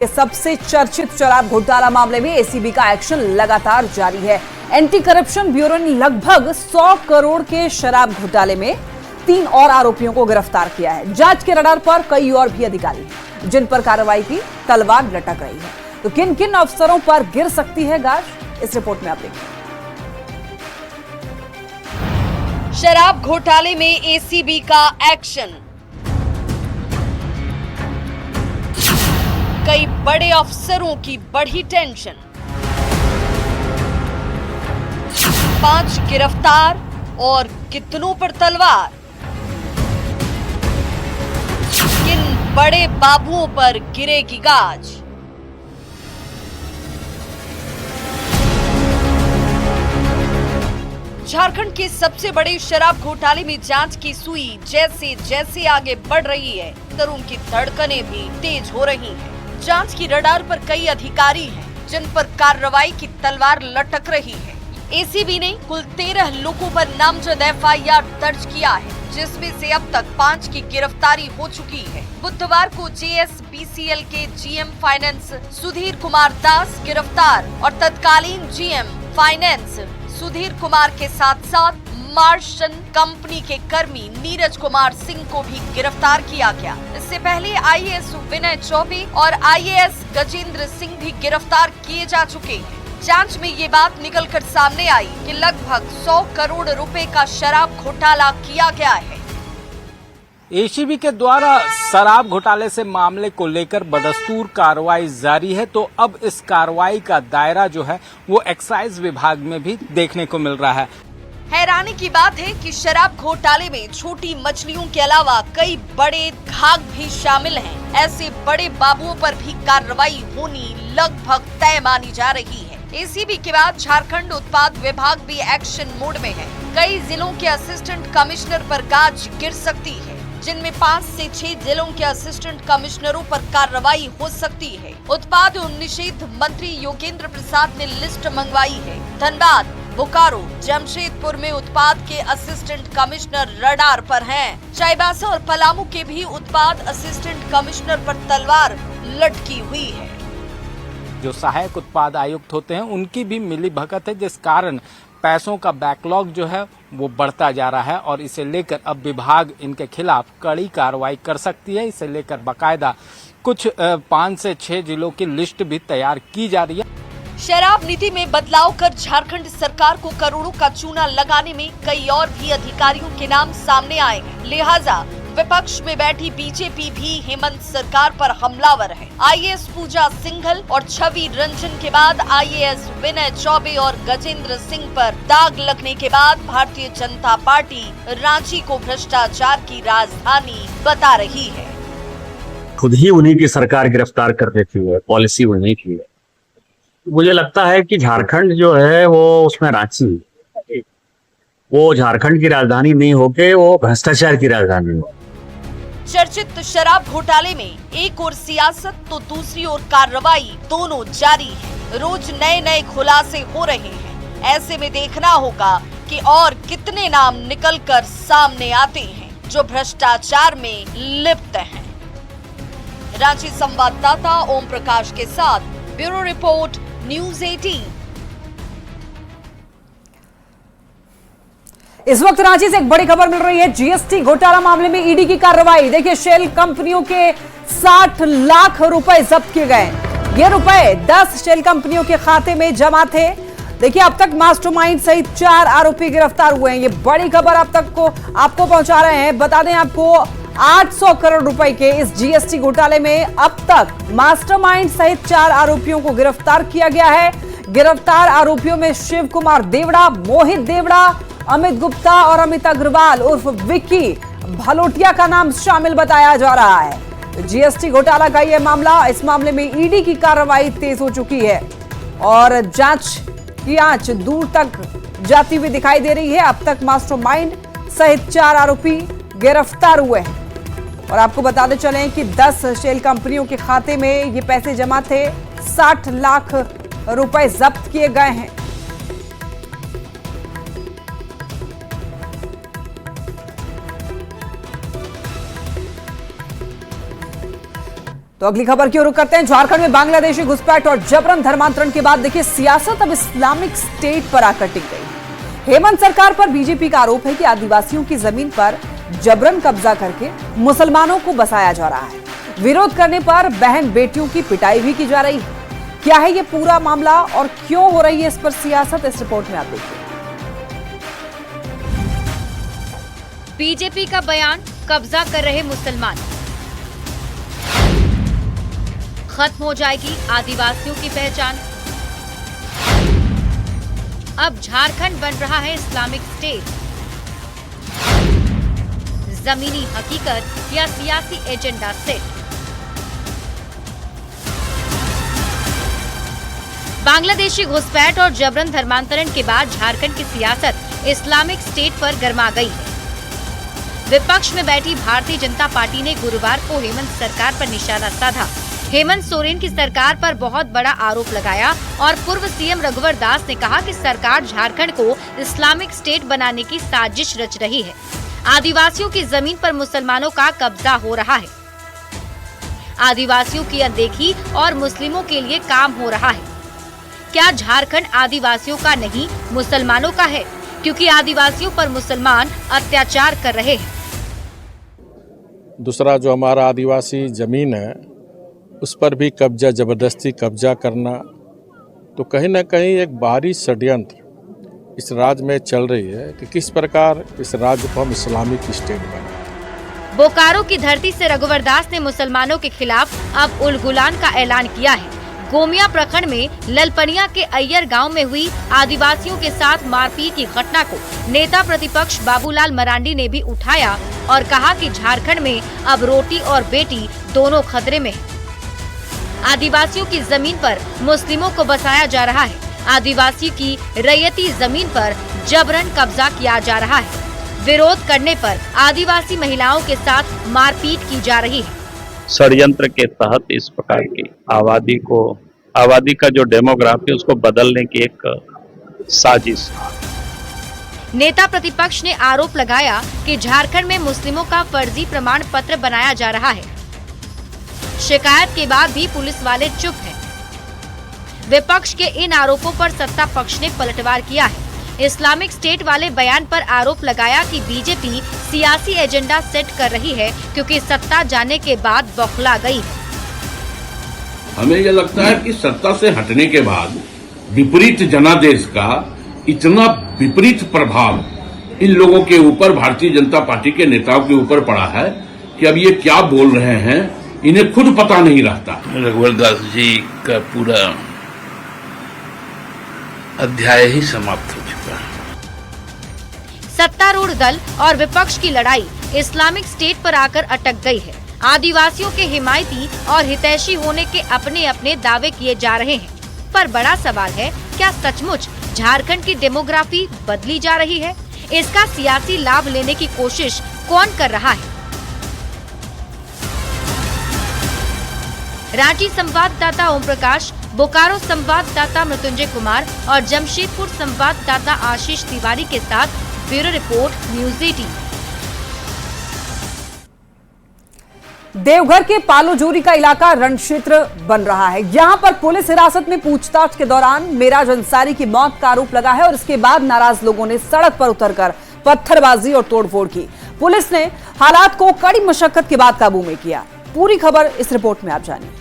सबसे चर्चित शराब घोटाला मामले में एसीबी का एक्शन लगातार जारी है। एंटी करप्शन ब्यूरो ने लगभग 100 करोड़ के शराब घोटाले में 3 और आरोपियों को गिरफ्तार किया है। जांच के रडार पर कई और भी अधिकारी हैं, जिन पर कार्रवाई की तलवार लटक रही है। तो किन किन अफसरों पर गिर सकती है गाज, इस रिपोर्ट में आप देखिए। शराब घोटाले में एसीबी का एक्शन, कई बड़े अफसरों की बढ़ी टेंशन, 5 गिरफ्तार और कितनों पर तलवार, किन बड़े बाबुओं पर गिरेगी गाज। झारखंड के सबसे बड़े शराब घोटाले में जांच की सुई जैसे जैसे आगे बढ़ रही है, तरुण की धड़कनें भी तेज हो रही हैं। जांच की रडार पर कई अधिकारी हैं, जिन पर कार्रवाई की तलवार लटक रही है। एसीबी ने कुल 13 लोगों पर नामजद एफआईआर दर्ज किया है, जिसमें से अब तक 5 की गिरफ्तारी हो चुकी है। बुधवार को जेएसबीसीएल के जीएम फाइनेंस सुधीर कुमार दास गिरफ्तार और तत्कालीन जीएम फाइनेंस सुधीर कुमार के साथ साथ मार्शन कंपनी के कर्मी नीरज कुमार सिंह को भी गिरफ्तार किया गया। इससे पहले आईएएस विनय चौबे और आईएएस गजेंद्र सिंह भी गिरफ्तार किए जा चुके हैं। जांच में ये बात निकलकर सामने आई कि लगभग 100 करोड़ रुपए का शराब घोटाला किया गया है। एसीबी के द्वारा शराब घोटाले से मामले को लेकर बदस्तूर कार्रवाई जारी है, तो अब इस कार्रवाई का दायरा जो है वो एक्साइज विभाग में भी देखने को मिल रहा है। हैरानी की बात है कि शराब घोटाले में छोटी मछलियों के अलावा कई बड़े घाघ भी शामिल हैं। ऐसे बड़े बाबुओं पर भी कार्रवाई होनी लगभग तय मानी जा रही है। एसीबी के बाद झारखंड उत्पाद विभाग भी एक्शन मोड में है। कई जिलों के असिस्टेंट कमिश्नर पर गाज गिर सकती है, जिनमें 5 से 6 जिलों के असिस्टेंट कमिश्नरों पर कार्रवाई हो सकती है। उत्पाद और निषेध मंत्री योगेंद्र प्रसाद ने लिस्ट मंगवाई है। धनबाद, बोकारो, जमशेदपुर में उत्पाद के असिस्टेंट कमिश्नर रडार पर हैं। चाईबासा और पलामू के भी उत्पाद असिस्टेंट कमिश्नर पर तलवार लटकी हुई है। जो सहायक उत्पाद आयुक्त होते हैं उनकी भी मिलीभगत है, जिस कारण पैसों का बैकलॉग जो है वो बढ़ता जा रहा है और इसे लेकर अब विभाग इनके खिलाफ कड़ी कार्रवाई कर सकती है। इसे लेकर बाकायदा कुछ 5 से 6 जिलों की लिस्ट भी तैयार की जा रही है। शराब नीति में बदलाव कर झारखंड सरकार को करोड़ों का चूना लगाने में कई और भी अधिकारियों के नाम सामने आए हैं। लिहाजा विपक्ष में बैठी बीजेपी भी हेमंत सरकार पर हमलावर है। आईएएस पूजा सिंघल और छवि रंजन के बाद आईएएस विनय चौबे और गजेंद्र सिंह पर दाग लगने के बाद भारतीय जनता पार्टी रांची को भ्रष्टाचार की राजधानी बता रही है। खुद ही उन्हीं की सरकार गिरफ्तार कर देती है, पॉलिसी उन्हीं की है। मुझे लगता है कि झारखंड जो है वो उसमें रांची, वो झारखंड की राजधानी नहीं होके वो भ्रष्टाचार की राजधानी है। चर्चित शराब घोटाले में एक ओर सियासत तो दूसरी ओर कार्रवाई दोनों जारी है। रोज नए नए खुलासे हो रहे हैं। ऐसे में देखना होगा कि और कितने नाम निकलकर सामने आते हैं जो भ्रष्टाचार में लिप्त हैं। रांची संवाददाता ओम प्रकाश के साथ ब्यूरो रिपोर्ट न्यूज़ 18। इस वक्त रांची से एक बड़ी खबर मिल रही है। जीएसटी घोटाला मामले में ईडी की कार्रवाई। देखिए, शेल कंपनियों के 60 लाख रुपए जब्त किए गए। ये रुपए 10 शेल कंपनियों के खाते में जमा थे। देखिए, अब तक मास्टरमाइंड सहित 4 आरोपी गिरफ्तार हुए हैं। ये बड़ी खबर आपको पहुंचा रहे हैं। बता दें आपको, 800 करोड़ रुपए के इस जीएसटी घोटाले में अब तक मास्टरमाइंड सहित 4 आरोपियों को गिरफ्तार किया गया है। गिरफ्तार आरोपियों में शिव कुमार देवड़ा, मोहित देवड़ा, अमित गुप्ता और अमित अग्रवाल उर्फ विक्की भलोटिया का नाम शामिल बताया जा रहा है। जीएसटी घोटाला का यह मामला, इस मामले में ईडी की कार्रवाई तेज हो चुकी है और जांच की आंच दूर तक जाती हुई दिखाई दे रही है। अब तक मास्टरमाइंड सहित 4 आरोपी गिरफ्तार हुए हैं और आपको बताते चलें कि 10 शेल कंपनियों के खाते में ये पैसे जमा थे। 60 लाख रुपए जब्त किए गए हैं। तो अगली खबर की ओर रुख करते हैं। झारखंड में बांग्लादेशी घुसपैठ और जबरन धर्मांतरण के बाद देखिए सियासत अब इस्लामिक स्टेट पर आकर टिक गई। हेमंत सरकार पर बीजेपी का आरोप है कि आदिवासियों की जमीन पर जबरन कब्जा करके मुसलमानों को बसाया जा रहा है। विरोध करने पर बहन बेटियों की पिटाई भी की जा रही है। क्या है ये पूरा मामला और क्यों हो रही है इस पर सियासत, इस रिपोर्ट में आप देखिए। बीजेपी का बयान, कब्जा कर रहे मुसलमान, खत्म हो जाएगी आदिवासियों की पहचान। अब झारखंड बन रहा है इस्लामिक स्टेट। जमीनी हकीकत या सियासी एजेंडा सेट। बांग्लादेशी घुसपैठ और जबरन धर्मांतरण के बाद झारखंड की सियासत इस्लामिक स्टेट पर गर्मा गई है। विपक्ष में बैठी भारतीय जनता पार्टी ने गुरुवार को हेमंत सरकार पर निशाना साधा। हेमंत सोरेन की सरकार पर बहुत बड़ा आरोप लगाया और पूर्व सीएम रघुवर दास ने कहा कि सरकार झारखंड को इस्लामिक स्टेट बनाने की साजिश रच रही है। आदिवासियों की जमीन पर मुसलमानों का कब्जा हो रहा है। आदिवासियों की अनदेखी और मुस्लिमों के लिए काम हो रहा है। क्या झारखंड आदिवासियों का नहीं, मुसलमानों का है? क्योंकि आदिवासियों पर मुसलमान अत्याचार कर रहे हैं। दूसरा जो हमारा आदिवासी जमीन है उस पर भी कब्जा, जबरदस्ती कब्जा करना, तो कहीं ना कहीं एक बाहरी षड्यंत्र इस राज्य में चल रही है कि किस प्रकार इस राज्य को हम इस्लामिक स्टेट बनाएं। बोकारो की धरती से रघुवर दास ने मुसलमानों के खिलाफ अब उलगुलान का ऐलान किया है। गोमिया प्रखंड में ललपनिया के अय्यर गांव में हुई आदिवासियों के साथ मारपीट की घटना को नेता प्रतिपक्ष बाबूलाल मरांडी ने भी उठाया और कहा कि झारखंड में अब रोटी और बेटी दोनों खतरे में है। आदिवासियों की जमीन पर मुस्लिमों को बसाया जा रहा है। आदिवासी की रैयती जमीन पर जबरन कब्जा किया जा रहा है। विरोध करने पर आदिवासी महिलाओं के साथ मारपीट की जा रही है। षड्यंत्र के तहत इस प्रकार की आबादी का जो डेमोग्राफी उसको बदलने की एक साजिश। नेता प्रतिपक्ष ने आरोप लगाया कि झारखंड में मुस्लिमों का फर्जी प्रमाण पत्र बनाया जा रहा है। शिकायत के बाद भी पुलिस वाले चुप हैं। विपक्ष के इन आरोपों पर सत्ता पक्ष ने पलटवार किया है। इस्लामिक स्टेट वाले बयान पर आरोप लगाया कि बीजेपी सियासी एजेंडा सेट कर रही है क्योंकि सत्ता जाने के बाद बौखला गई है। हमें यह लगता है कि सत्ता से हटने के बाद विपरीत जनादेश का इतना विपरीत प्रभाव इन लोगों के ऊपर, भारतीय जनता पार्टी के नेताओं के ऊपर पड़ा है कि अब ये क्या बोल रहे हैं इन्हें खुद पता नहीं रहता। रघुवर दास जी का पूरा अध्याय ही समाप्त हो चुका है। सत्तारूढ़ दल और विपक्ष की लड़ाई इस्लामिक स्टेट पर आकर अटक गई है। आदिवासियों के हिमायती और हितैषी होने के अपने अपने दावे किए जा रहे हैं, पर बड़ा सवाल है, क्या सचमुच झारखंड की डेमोग्राफी बदली जा रही है? इसका सियासी लाभ लेने की कोशिश कौन कर रहा है? रांची संवाददाता ओम प्रकाश, बोकारो संवाददाता मृत्युंजय कुमार और जमशेदपुर संवाददाता आशीष तिवारी के साथ ब्यूरो रिपोर्ट, न्यूज़ 18। देवघर के पालोजोरी का इलाका रण क्षेत्र बन रहा है। यहां पर पुलिस हिरासत में पूछताछ के दौरान मेराज अंसारी की मौत का आरोप लगा है और इसके बाद नाराज लोगों ने सड़क पर उतरकर पत्थरबाजी और तोड़फोड़ की। पुलिस ने हालात को कड़ी मशक्कत के बाद काबू में किया। पूरी खबर इस रिपोर्ट में आप जानिए।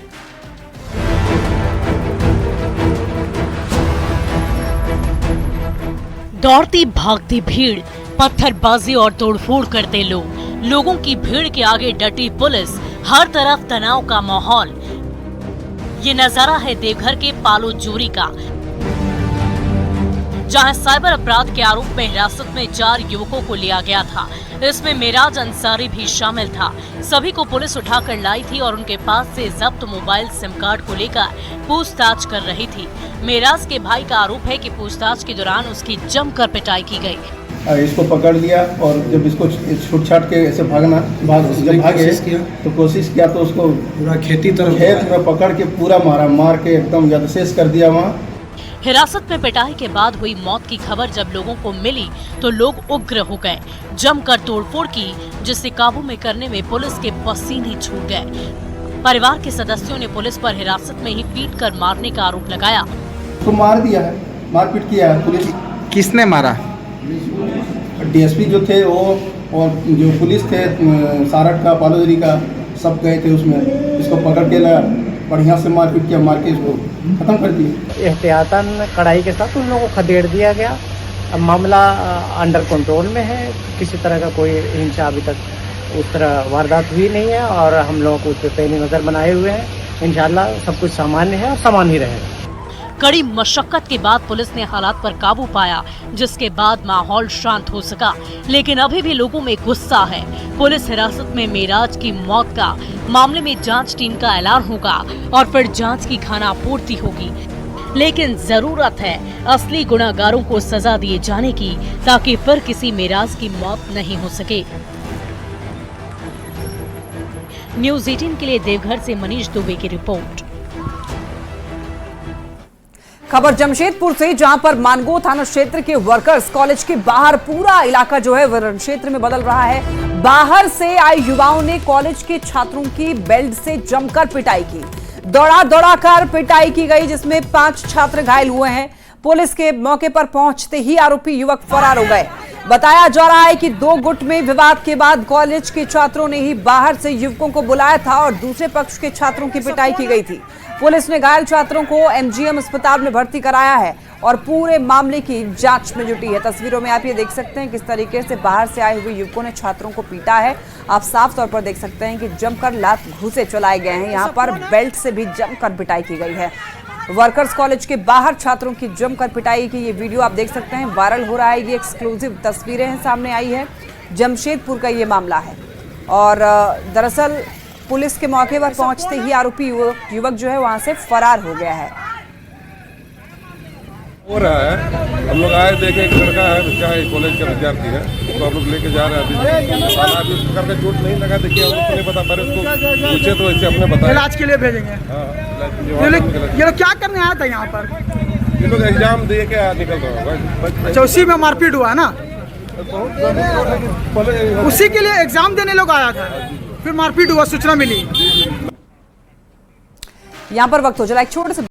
दौड़ती भागती भीड़, पत्थरबाजी और तोड़फोड़ करते लोग, लोगों की भीड़ के आगे डटी पुलिस, हर तरफ तनाव का माहौल। ये नजारा है देवघर के पालोजोरी का, जहां साइबर अपराध के आरोप में हिरासत में 4 युवकों को लिया गया था। इसमें मेराज अंसारी भी शामिल था। सभी को पुलिस उठाकर लाई थी और उनके पास से जब्त मोबाइल सिम कार्ड को लेकर पूछताछ कर रही थी। मेराज के भाई का आरोप है कि पूछताछ के दौरान उसकी जमकर पिटाई की गई। इसको पकड़ लिया और जब इसको छूट छाट के ऐसे जब भागे तो कोशिश किया तो उसको पूरा खेत में पकड़ के पूरा मार के एकदम यदशेष कर दिया वहाँ। हिरासत में पिटाई के बाद हुई मौत की खबर जब लोगों को मिली तो लोग उग्र हो गए, जमकर तोड़फोड़ की, जिसे काबू में करने में पुलिस के पसीने छूट गए। परिवार के सदस्यों ने पुलिस पर हिरासत में ही पीटकर मारने का आरोप लगाया। तो मार दिया है, मारपीट किया है पुलिस। किसने मारा? डीएसपी जो थे वो और जो पुलिस थे सारठ का, पालोदरी का, सब गए थे उसमें। इसको पकड़ के बढ़िया से मारपीट किया, मार के इसको खत्म कर दिया। एहतियातन कड़ाई के साथ उन लोगों को खदेड़ दिया गया। अब मामला अंडर कंट्रोल में है, किसी तरह का कोई हिंसा अभी तक उस तरह वारदात हुई नहीं है और हम लोगों को उस पर पैनी नज़र बनाए हुए हैं। इंशाल्लाह सब कुछ सामान्य है और सामान्य ही रहेगा। कड़ी मशक्कत के बाद पुलिस ने हालात पर काबू पाया, जिसके बाद माहौल शांत हो सका, लेकिन अभी भी लोगों में गुस्सा है। पुलिस हिरासत में मेराज की मौत का मामले में जांच टीम का ऐलान होगा और फिर जांच की खानापूर्ति होगी, लेकिन जरूरत है असली गुनाहगारों को सजा दिए जाने की, ताकि फिर किसी मेराज की मौत नहीं हो सके। न्यूज़ 18 के लिए देवघर से मनीष दुबे की रिपोर्ट। खबर जमशेदपुर से, जहां पर मानगो थाना क्षेत्र के वर्कर्स कॉलेज के बाहर पूरा इलाका जो है वन क्षेत्र में बदल रहा है। बाहर से आए युवाओं ने कॉलेज के छात्रों की बेल्ट से जमकर पिटाई की। दौड़ा दौड़ा कर पिटाई की गई, जिसमें 5 छात्र घायल हुए हैं। पुलिस के मौके पर पहुंचते ही आरोपी युवक फरार हो गए। बताया जा रहा है कि 2 गुट में विवाद के बाद कॉलेज के छात्रों ने ही बाहर से युवकों को बुलाया था और दूसरे पक्ष के छात्रों की पिटाई की गई थी। पुलिस ने घायल छात्रों को एमजीएम अस्पताल में भर्ती कराया है और पूरे मामले की जांच में जुटी है। तस्वीरों में आप ये देख सकते हैं किस तरीके से बाहर से आए हुए युवकों ने छात्रों को पीटा है। आप साफ तौर पर देख सकते हैं कि जमकर लात घूंसे चलाए गए हैं। यहाँ पर बेल्ट से भी जमकर पिटाई की गई है। वर्कर्स कॉलेज के बाहर छात्रों की जमकर पिटाई की ये वीडियो आप देख सकते हैं, वायरल हो रहा है। ये एक्सक्लूसिव तस्वीरें हैं, सामने आई है। जमशेदपुर का ये मामला है और दरअसल पुलिस के मौके पर पहुंचते ही आरोपी युवक जो है वहां से फरार हो गया है। हो रहा है, हम लोग आए देखे एक लड़का है, बच्चा है, कॉलेज का विद्यार्थी है, उसको हम लोग लेके जा रहे हैं। अभी उस प्रकार का चोट नहीं लगा, देखिए हम लोग नहीं बता पा रहे, उसको पूछे तो ऐसे अपने बताया इलाज के लिए भेजेंगे। ये लोग क्या करने आया था यहाँ पर? ये लोग एग्जाम दे के निकल रहा है। अच्छा, उसी में मारपीट हुआ है ना? उसी के लिए एग्जाम देने लोग आया था, फिर मारपीट हुआ, सूचना मिली। यहाँ पर वक्त हो चला एक छोटे से